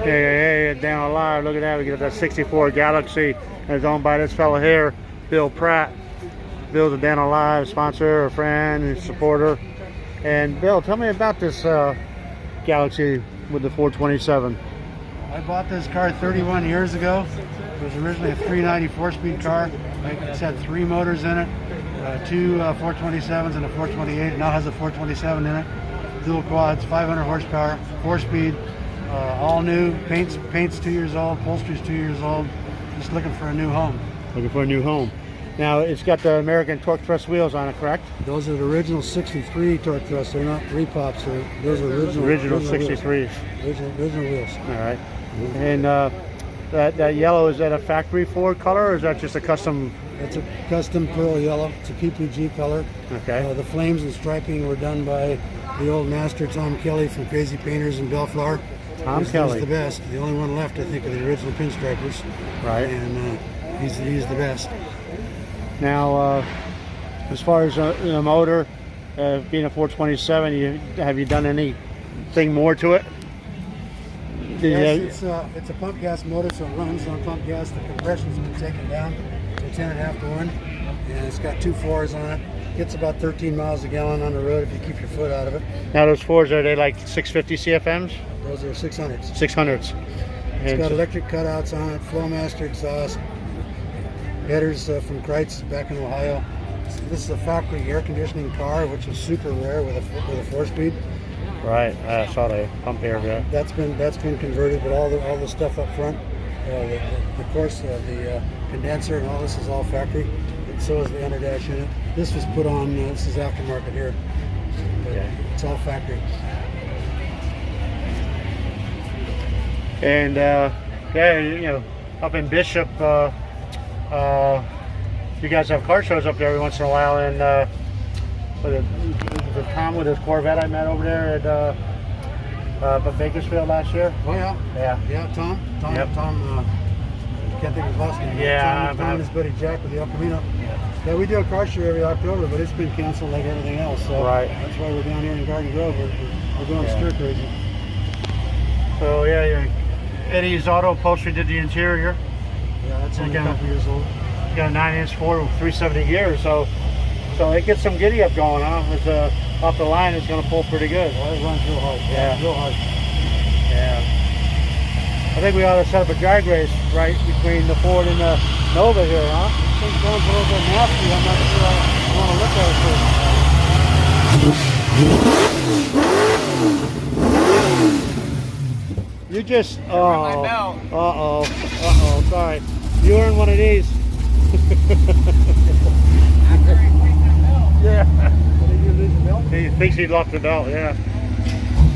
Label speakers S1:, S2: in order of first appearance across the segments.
S1: Hey, Dano Live. Look at that. We got that 64 Galaxie. And it's owned by this fella here, Bill Pratt. Bill's a Dano Live sponsor, a friend, a supporter. And Bill, tell me about this Galaxie with the 427.
S2: I bought this car 31 years ago. It was originally a 390 4-speed car. It's had 3 motors in it, 2 427s and a 428. It now has a 427 in it. Dual quads, 500 horsepower, 4-speed, all new. Paint's 2 years old, upholstery's 2 years old. Just looking for a new home.
S1: Looking for a new home. Now, it's got the American torque thrust wheels on it, correct?
S2: Those are the original 63 torque thrusts. They're not repops. Those are original
S1: 63s.
S2: Original wheels.
S1: All right. And that yellow, is that a factory Ford color, or is that just a custom?
S2: It's a custom pearl yellow. It's a PPG color.
S1: Okay.
S2: The flames and striping were done by the old master Tom Kelly from Crazy Painters in Bellflower.
S1: Tom Kelly.
S2: He's the best. The only one left, I think, of the original pinstripers.
S1: Right.
S2: And he's the best.
S1: Now, as far as the motor, being a 427, have you done anything more to it?
S2: Yes, it's a pump gas motor, so it runs on pump gas. The compression's been taken down to 10.5 to 1, and it's got 2 4s on it. Gets about 13 miles a gallon on the road if you keep your foot out of it.
S1: Now those 4s, are they like 650 CFMs?
S2: Those are 600s.
S1: 600s.
S2: It's got electric cutouts on it, Flowmaster exhaust, headers from Kreitz back in Ohio. This is a factory air conditioning car, which is super rare with a 4-speed.
S1: Right, I saw the pump air there.
S2: That's been converted, but all the stuff up front, the condenser and all this is all factory. And so is the underdash unit. This was put on. This is aftermarket here. But it's all factory.
S1: And up in Bishop, you guys have car shows up there every once in a while, and the Tom with his Corvette I met over there at Bakersfield last year.
S2: Oh yeah. Tom.
S1: Yep.
S2: Tom. Can't think of his last name.
S1: Yeah.
S2: Tom and his buddy Jack with the El Camino. Yeah, we do a car show every October, but it's been canceled like everything else. So
S1: right.
S2: That's why we're down here in Garden Grove. We're going stir crazy.
S1: So Eddie's Auto Upholstery did the interior.
S2: Yeah, that's only a couple years old.
S1: Got a 9-inch Ford with 370 gears, so it gets some giddy up going, huh? It's off the line, it's going to pull pretty good.
S2: Well, it runs real hard.
S1: Yeah,
S2: real hard.
S1: Yeah. I think we ought to set up a drag race right between the Ford and the Nova here, huh?
S2: This thing sounds a little bit nasty. I'm not sure I want to look at it first.
S1: You just sorry. You earned one of these. Yeah.
S2: Did you lose the belt?
S1: He thinks he lost the belt, yeah.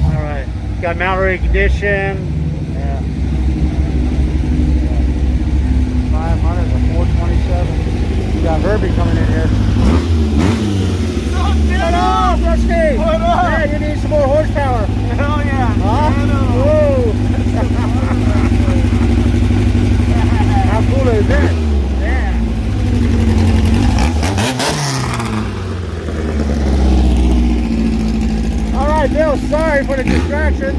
S1: All right. Got mount recognition. Yeah. 500, a 427. We got Herbie coming in here. What up, Rusty?
S2: What up?
S1: Yeah, you need some more horsepower.
S2: Hell yeah.
S1: Huh? Whoa. How cool is that? Yeah. All right, Bill, sorry for the distraction.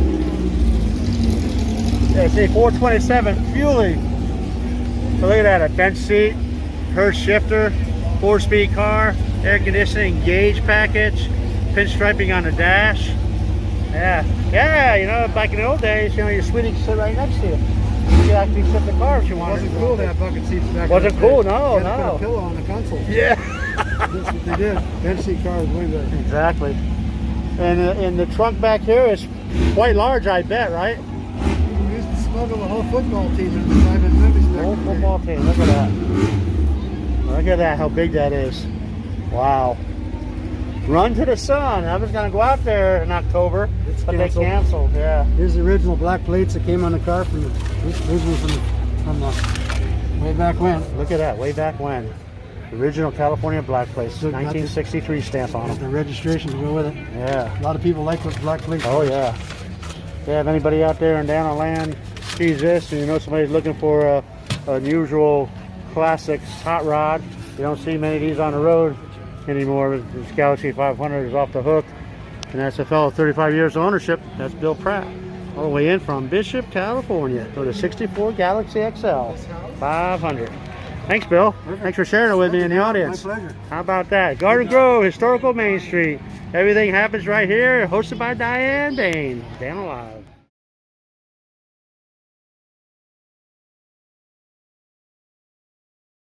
S1: Yeah, see, 427 fueling. So look at that, a bench seat, Hurst shifter, 4-speed car, air conditioning, gauge package, pinstriping on the dash. Yeah, back in the old days, your sweetie could sit right next to you. You could actually sit in the car if you wanted.
S2: It wasn't cool to have bucket seats back.
S1: Wasn't cool, no.
S2: Put a pillow on the console.
S1: Yeah.
S2: That's what they did. Bench seat car was way better.
S1: Exactly. And the trunk back here is quite large, I bet, right?
S2: We used to smuggle the whole football team in the drive-in movies.
S1: The whole football team, look at that. Look at that, how big that is. Wow. Run to the Sun. I was going to go out there in October, but they canceled. Yeah.
S2: Here's the original black plates that came on the car from way back when.
S1: Look at that, way back when. Original California black plates, 1963 stamp on them.
S2: The registration to go with it.
S1: Yeah.
S2: A lot of people like those black plates.
S1: Oh yeah. Yeah, if anybody out there in Dano land sees this and you know somebody's looking for a unusual classics hot rod, you don't see many of these on the road anymore. This Galaxie 500 is off the hook, and that's a fellow 35 years of ownership. That's Bill Pratt. all the way in from Bishop, California, for the 64 Galaxie XL 500. Thanks, Bill. Thanks for sharing it with me in the audience.
S2: My pleasure.
S1: How about that? Garden Grove, Historical Main Street. Everything happens right here. Hosted by Diane Dane. Dano Live.